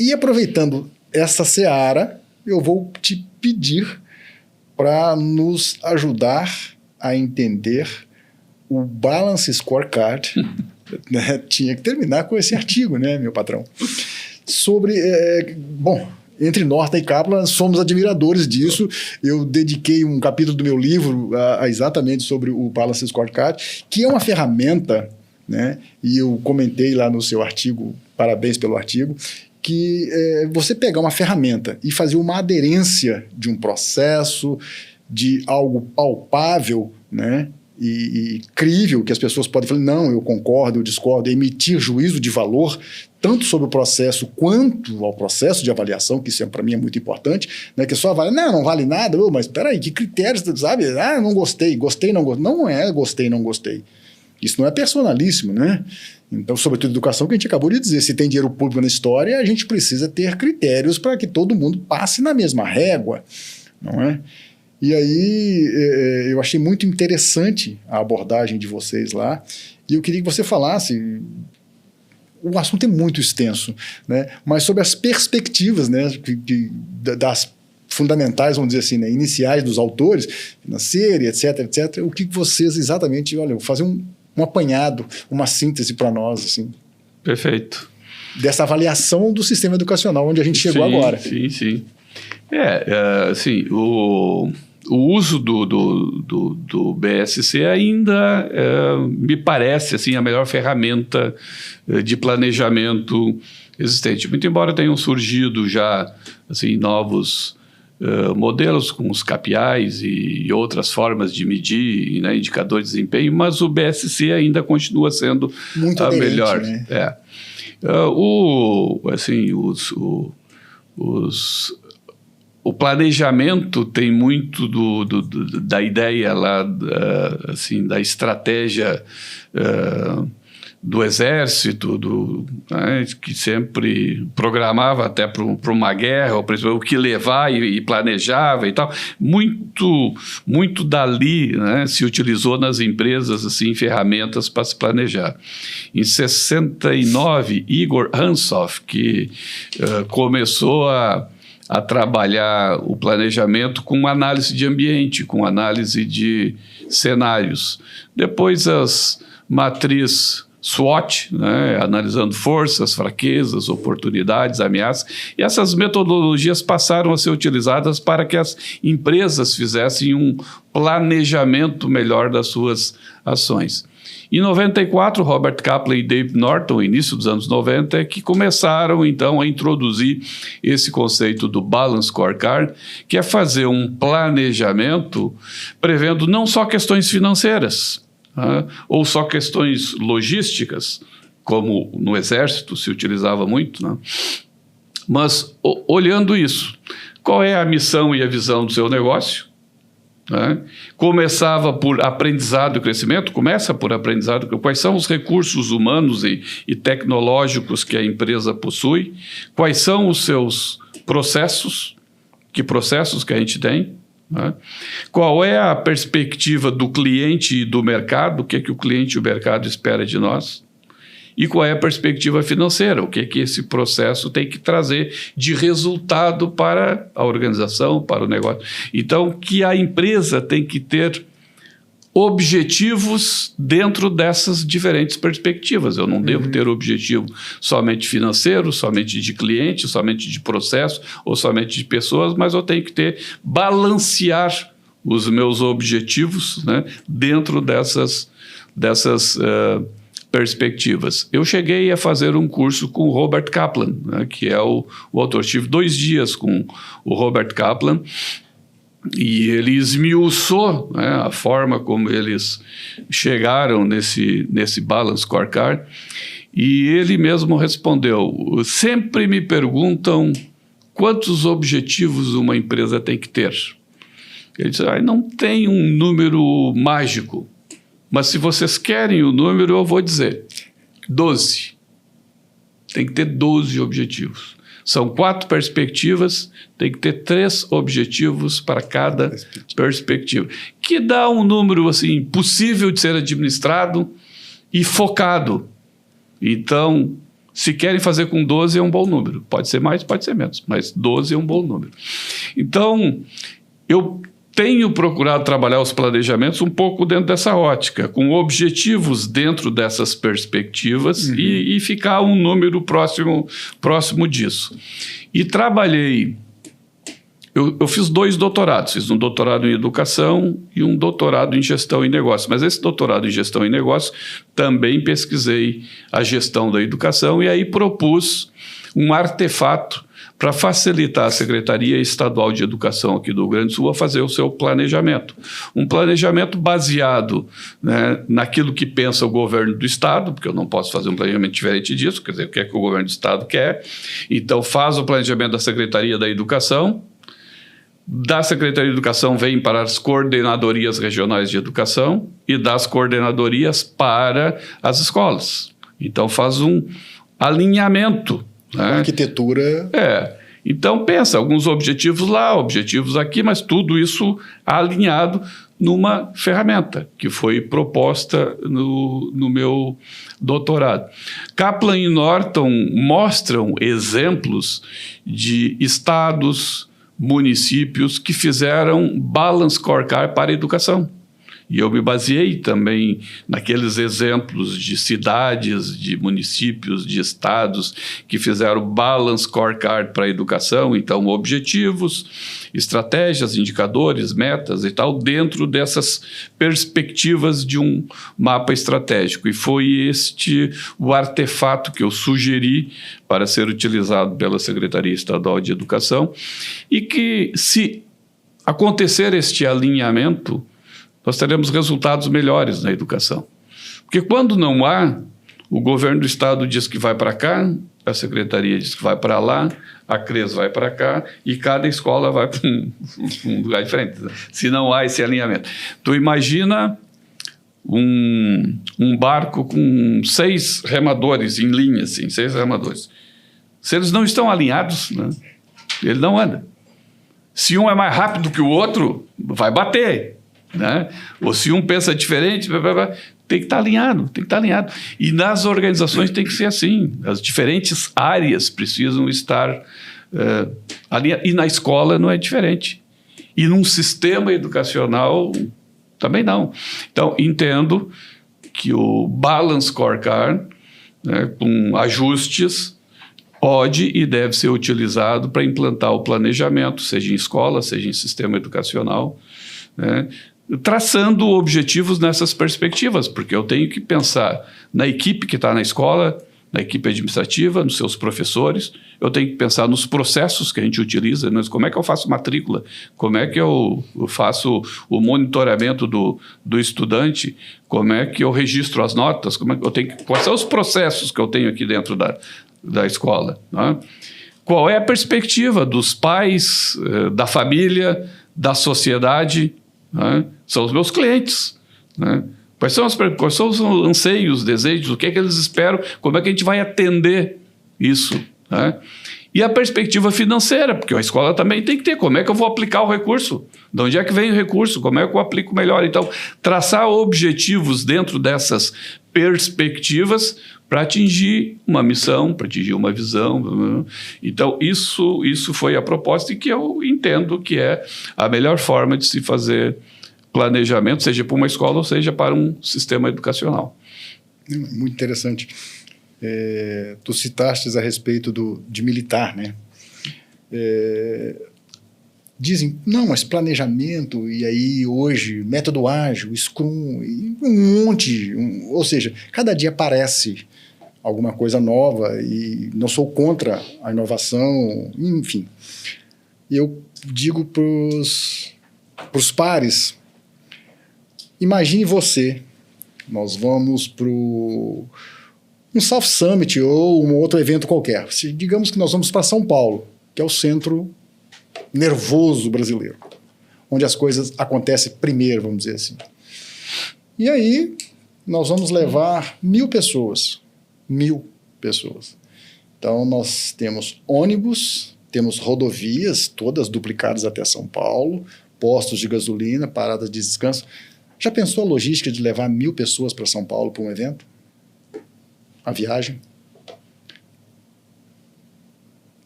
E aproveitando essa seara, eu vou te pedir para nos ajudar a entender o Balance Scorecard. Né? Tinha que terminar com esse artigo, né, meu patrão? Sobre, entre Norton e Kaplan, somos admiradores disso. Eu dediquei um capítulo do meu livro exatamente sobre o Balance Scorecard, que é uma ferramenta, né, e eu comentei lá no seu artigo, parabéns pelo artigo, que você pegar uma ferramenta e fazer uma aderência de um processo, de algo palpável, né, e crível, que as pessoas podem falar, não, eu concordo, eu discordo, emitir juízo de valor, tanto sobre o processo quanto ao processo de avaliação, que isso para mim é muito importante, né, que só avalia, não vale nada, mas espera aí, que critérios, sabe? Não gostei, não gostei. Não é gostei, não gostei. Isso não é personalíssimo, né? Então, sobretudo educação, que a gente acabou de dizer, se tem dinheiro público na história, a gente precisa ter critérios para que todo mundo passe na mesma régua, não é? E aí eu achei muito interessante a abordagem de vocês lá, e eu queria que você falasse, o assunto é muito extenso, né? Mas sobre as perspectivas, né, das fundamentais, vamos dizer assim, né, iniciais dos autores, financeira, etc., o que vocês exatamente, olha, eu vou fazer um apanhado, uma síntese para nós, assim. Perfeito. Dessa avaliação do sistema educacional, onde a gente chegou agora. Sim. Assim, o uso do BSC ainda me parece assim, a melhor ferramenta de planejamento existente. Muito embora tenham surgido já assim, novos modelos com os KPIs e outras formas de medir, né, indicadores de desempenho, mas o BSC ainda continua sendo muito a melhor. Né? O planejamento tem muito da ideia lá, assim, da estratégia do exército, né, que sempre programava até para uma guerra, ou o que levar e planejava e tal. Muito dali, né, se utilizou nas empresas assim, ferramentas para se planejar. Em 69, Igor Ansoff, que começou a trabalhar o planejamento com análise de ambiente, com análise de cenários. Depois as matrizes SWOT, né, analisando forças, fraquezas, oportunidades, ameaças, e essas metodologias passaram a ser utilizadas para que as empresas fizessem um planejamento melhor das suas ações. Em 94, Robert Kaplan e Dave Norton, início dos anos 90, é que começaram então a introduzir esse conceito do Balance Scorecard, que é fazer um planejamento prevendo não só questões financeiras, ou só questões logísticas, como no Exército se utilizava muito, né? Mas olhando isso, qual é a missão e a visão do seu negócio? Né? Começava por aprendizado e crescimento, começa por aprendizado, quais são os recursos humanos e tecnológicos que a empresa possui, quais são os seus processos, que processos que a gente tem, né? Qual é a perspectiva do cliente e do mercado, o que é que o cliente e o mercado espera de nós, e qual é a perspectiva financeira, o que é que esse processo tem que trazer de resultado para a organização, para o negócio. Então, que a empresa tem que ter objetivos dentro dessas diferentes perspectivas. Eu não devo ter objetivo somente financeiro, somente de cliente, somente de processo ou somente de pessoas, mas eu tenho que balancear os meus objetivos, né, dentro dessas perspectivas. Eu cheguei a fazer um curso com o Robert Kaplan, né, que é o autor. Tive 2 dias com o Robert Kaplan, e ele esmiuçou, né, a forma como eles chegaram nesse Balance Scorecard, e ele mesmo respondeu: sempre me perguntam quantos objetivos uma empresa tem que ter. Ele disse: não tem um número mágico, mas se vocês querem o número, eu vou dizer 12. Tem que ter 12 objetivos. São 4 perspectivas, tem que ter 3 objetivos para cada perspectiva. Que dá um número assim, possível de ser administrado e focado. Então, Se querem fazer com 12 é um bom número. Pode ser mais, pode ser menos, mas 12 é um bom número. Então, eu tenho procurado trabalhar os planejamentos um pouco dentro dessa ótica, com objetivos dentro dessas perspectivas e ficar um número próximo disso. E trabalhei... Eu fiz 2 doutorados, fiz um doutorado em educação e um doutorado em gestão e negócios, mas esse doutorado em gestão e negócios também pesquisei a gestão da educação e aí propus um artefato para facilitar a Secretaria Estadual de Educação aqui do Rio Grande do Sul a fazer o seu planejamento. Um planejamento baseado, né, naquilo que pensa o governo do Estado, porque eu não posso fazer um planejamento diferente disso, quer dizer, o que é que o governo do Estado quer. Então, faz o planejamento da Secretaria da Educação. Da Secretaria de Educação vem para as coordenadorias regionais de educação e das coordenadorias para as escolas. Então, faz um alinhamento. Né? Arquitetura. Então, pensa, alguns objetivos lá, objetivos aqui, mas tudo isso alinhado numa ferramenta que foi proposta no meu doutorado. Kaplan e Norton mostram exemplos de estados, municípios que fizeram balance scorecard para a educação. E eu me baseei também naqueles exemplos de cidades, de municípios, de estados que fizeram balance scorecard para a educação, então objetivos, estratégias, indicadores, metas e tal, dentro dessas perspectivas de um mapa estratégico. E foi este o artefato que eu sugeri para ser utilizado pela Secretaria Estadual de Educação e que, se acontecer este alinhamento, nós teremos resultados melhores na educação. Porque quando não há, o governo do Estado diz que vai para cá, a Secretaria diz que vai para lá, a CRES vai para cá e cada escola vai para um lugar diferente, se não há esse alinhamento. Tu imagina um barco com 6 remadores em linha, assim, 6 remadores. Se eles não estão alinhados, né, ele não anda. Se um é mais rápido que o outro, vai bater. Né? Ou se um pensa diferente, tem que estar alinhado, tem que estar alinhado. E nas organizações tem que ser assim. As diferentes áreas precisam estar alinhadas. E na escola não é diferente. E num sistema educacional também não. Então, entendo que o Balance Scorecard, né, com ajustes, pode e deve ser utilizado para implantar o planejamento, seja em escola, seja em sistema educacional, né, traçando objetivos nessas perspectivas, porque eu tenho que pensar na equipe que está na escola, na equipe administrativa, nos seus professores, eu tenho que pensar nos processos que a gente utiliza, né? Como é que eu faço matrícula, como é que eu faço o monitoramento do estudante, como é que eu registro as notas, como é que eu tenho quais são os processos que eu tenho aqui dentro da escola, né? Qual é a perspectiva dos pais, da família, da sociedade, né? São os meus clientes, né? Quais são os anseios, desejos, o que é que eles esperam, como é que a gente vai atender isso, né? E a perspectiva financeira, porque a escola também tem que ter, como é que eu vou aplicar o recurso, de onde é que vem o recurso, como é que eu aplico melhor. Então, traçar objetivos dentro dessas perspectivas para atingir uma missão, para atingir uma visão. Então, isso foi a proposta e que eu entendo que é a melhor forma de se fazer planejamento, seja para uma escola ou seja para um sistema educacional. Muito interessante. Tu citaste a respeito de militar, né? Dizem, não, mas planejamento, e aí hoje, método ágil, Scrum, e um monte, ou seja, cada dia aparece alguma coisa nova e não sou contra a inovação, enfim. Eu digo para os pares, imagine você, nós vamos para um South Summit ou um outro evento qualquer. Digamos que nós vamos para São Paulo, que é o centro nervoso brasileiro, onde as coisas acontecem primeiro, vamos dizer assim. E aí, nós vamos levar 1.000 pessoas. 1.000 pessoas. Então, nós temos ônibus, temos rodovias, todas duplicadas até São Paulo, postos de gasolina, paradas de descanso. Já pensou a logística de levar 1.000 pessoas para São Paulo para um evento? A viagem?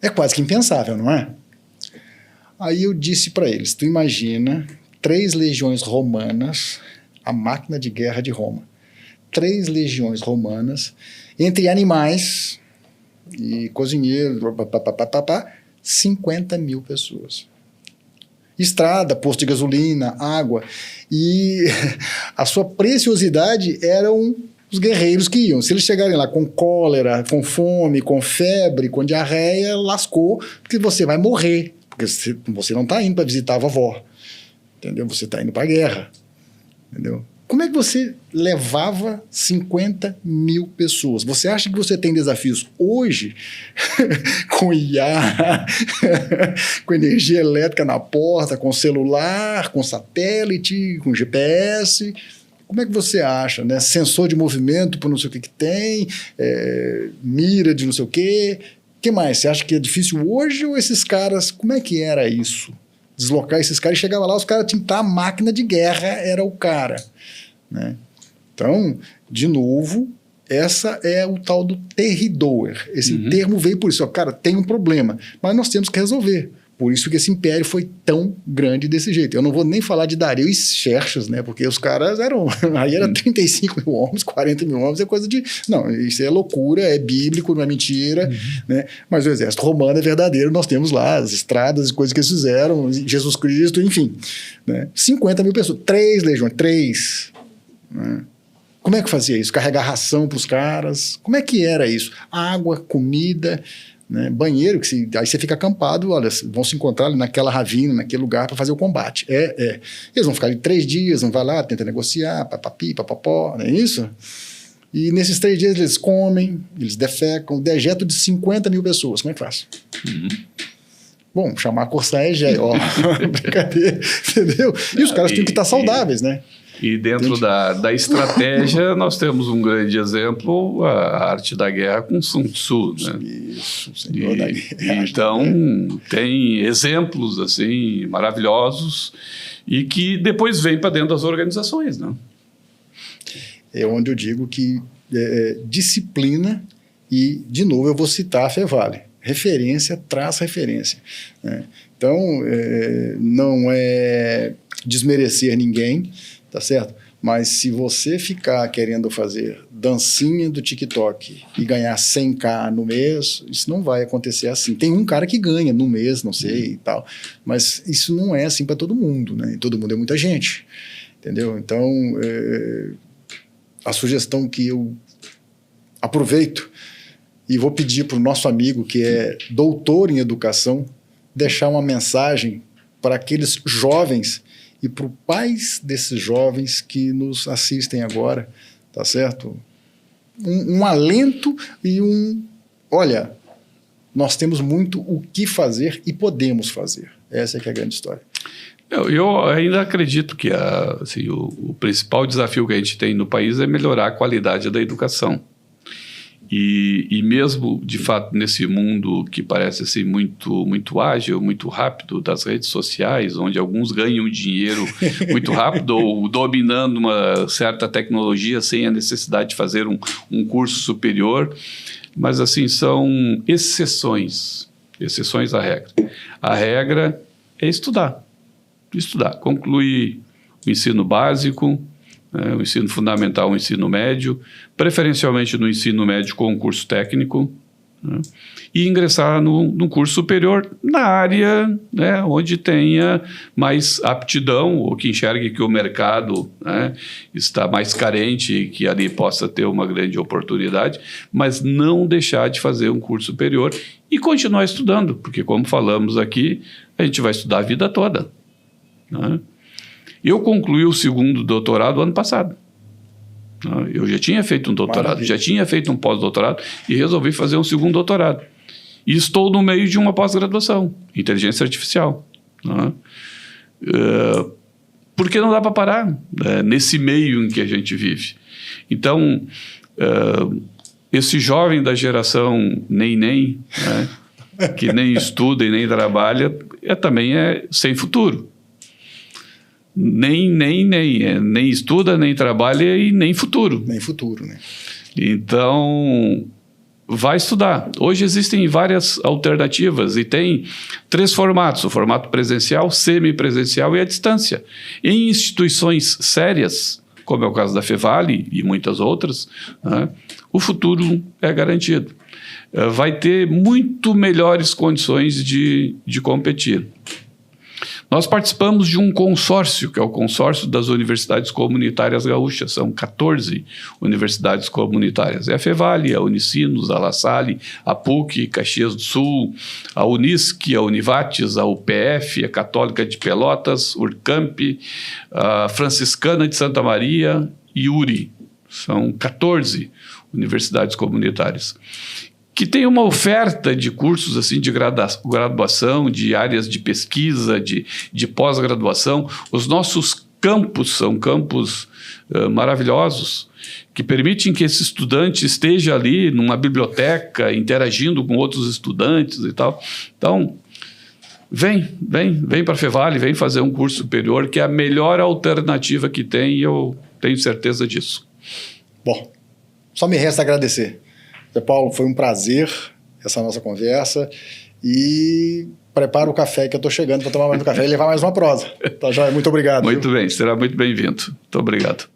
É quase que impensável, não é? Aí eu disse para eles, tu imagina 3 legiões romanas, a máquina de guerra de Roma, 3 legiões romanas, entre animais e cozinheiros, 50 mil pessoas. Estrada, posto de gasolina, água. E a sua preciosidade eram os guerreiros que iam. Se eles chegarem lá com cólera, com fome, com febre, com diarreia, lascou, porque você vai morrer. Porque você não está indo para visitar a vovó. Entendeu? Você está indo para a guerra. Entendeu? Como é que você levava 50 mil pessoas? Você acha que você tem desafios hoje com IA, com energia elétrica na porta, com celular, com satélite, com GPS? Como é que você acha, né? Sensor de movimento por não sei o que tem, mira de não sei o quê. O que mais? Você acha que é difícil hoje ou esses caras, como é que era isso? Deslocar esses caras e chegava lá, os caras tinham que estar a máquina de guerra, era o cara. Né? Então, de novo, essa é o tal do terridor. Esse termo veio por isso. Ó, cara, tem um problema, mas nós temos que resolver. Por isso que esse império foi tão grande desse jeito. Eu não vou nem falar de Dario e Xerxes, né? Porque os caras eram... Aí era 35 mil homens, 40 mil homens, é coisa de... Não, isso é loucura, é bíblico, não é mentira, né? Mas o exército romano é verdadeiro, nós temos lá as estradas e coisas que eles fizeram, Jesus Cristo, enfim. Né? 50 mil pessoas, 3 legiões, 3... Né? Como é que fazia isso? Carregar ração para os caras? Como é que era isso? Água, comida, né? Banheiro, aí você fica acampado, olha, vão se encontrar ali naquela ravina, naquele lugar para fazer o combate. Eles vão ficar ali 3 dias, vão vai lá, tenta negociar, papapi, papapó, não é isso? E nesses 3 dias eles comem, eles defecam, dejeto de 50 mil pessoas. Como é que faz? Bom, chamar a Corsair ó, brincadeira, entendeu? E os caras têm que estar saudáveis, né? E dentro da estratégia, nós temos um grande exemplo, a arte da guerra com Sun Tzu. Né? Isso, senhor da guerra. Então, tem exemplos assim maravilhosos e que depois vêm para dentro das organizações. Né? É onde eu digo que disciplina e, de novo, eu vou citar a Fevale. Referência traz referência. Né? Então, não é desmerecer ninguém, tá certo? Mas se você ficar querendo fazer dancinha do TikTok e ganhar 100k no mês, isso não vai acontecer assim. Tem um cara que ganha no mês, não sei e tal, mas isso não é assim para todo mundo, né? E todo mundo é muita gente, entendeu? Então, a sugestão que eu aproveito e vou pedir para o nosso amigo que é doutor em educação deixar uma mensagem para aqueles jovens e para os pais desses jovens que nos assistem agora, tá certo? Um alento e olha, nós temos muito o que fazer e podemos fazer. Essa é que é a grande história. Eu ainda acredito que assim, o principal desafio que a gente tem no país é melhorar a qualidade da educação. E mesmo, de fato, nesse mundo que parece assim, muito ágil, muito rápido, das redes sociais, onde alguns ganham dinheiro muito rápido ou dominando uma certa tecnologia sem a necessidade de fazer um curso superior, mas assim, são exceções à regra. A regra é estudar, concluir o ensino básico, o ensino fundamental, o ensino médio, preferencialmente no ensino médio com um curso técnico, né, e ingressar num curso superior na área, né, onde tenha mais aptidão ou que enxergue que o mercado, né, está mais carente e que ali possa ter uma grande oportunidade, mas não deixar de fazer um curso superior e continuar estudando, porque como falamos aqui, a gente vai estudar a vida toda, né? Eu concluí o 2º doutorado ano passado. Eu já tinha feito um doutorado, Maravilha. Já tinha feito um pós-doutorado e resolvi fazer um 2º doutorado. E estou no meio de uma pós-graduação, inteligência artificial. Porque não dá para parar nesse meio em que a gente vive. Então, esse jovem da geração nem, né, que nem estuda e nem trabalha, também é sem futuro. Nem estuda, nem trabalha e nem futuro. Nem futuro, né? Então, vai estudar. Hoje existem várias alternativas e tem 3 formatos: o formato presencial, semipresencial e à distância. Em instituições sérias, como é o caso da Fevale e muitas outras, né, o futuro é garantido. Vai ter muito melhores condições de competir. Nós participamos de um consórcio, que é o consórcio das universidades comunitárias gaúchas. São 14 universidades comunitárias. É a Fevale, a Unicinos, a La Salle, a PUC, Caxias do Sul, a Unisc, a Univates, a UPF, a Católica de Pelotas, Urcamp, a Franciscana de Santa Maria e URI. São 14 universidades comunitárias que tem uma oferta de cursos assim, de graduação, de áreas de pesquisa, de pós-graduação. Os nossos campus são campus maravilhosos, que permitem que esse estudante esteja ali numa biblioteca, interagindo com outros estudantes e tal. Então, vem para a Fevale, vem fazer um curso superior, que é a melhor alternativa que tem, e eu tenho certeza disso. Bom, só me resta agradecer. Zé Paulo, foi um prazer essa nossa conversa e prepara o café que eu estou chegando para tomar mais um café e levar mais uma prosa. Tá, joia? Muito obrigado. Muito bem, será muito bem-vindo. Muito obrigado.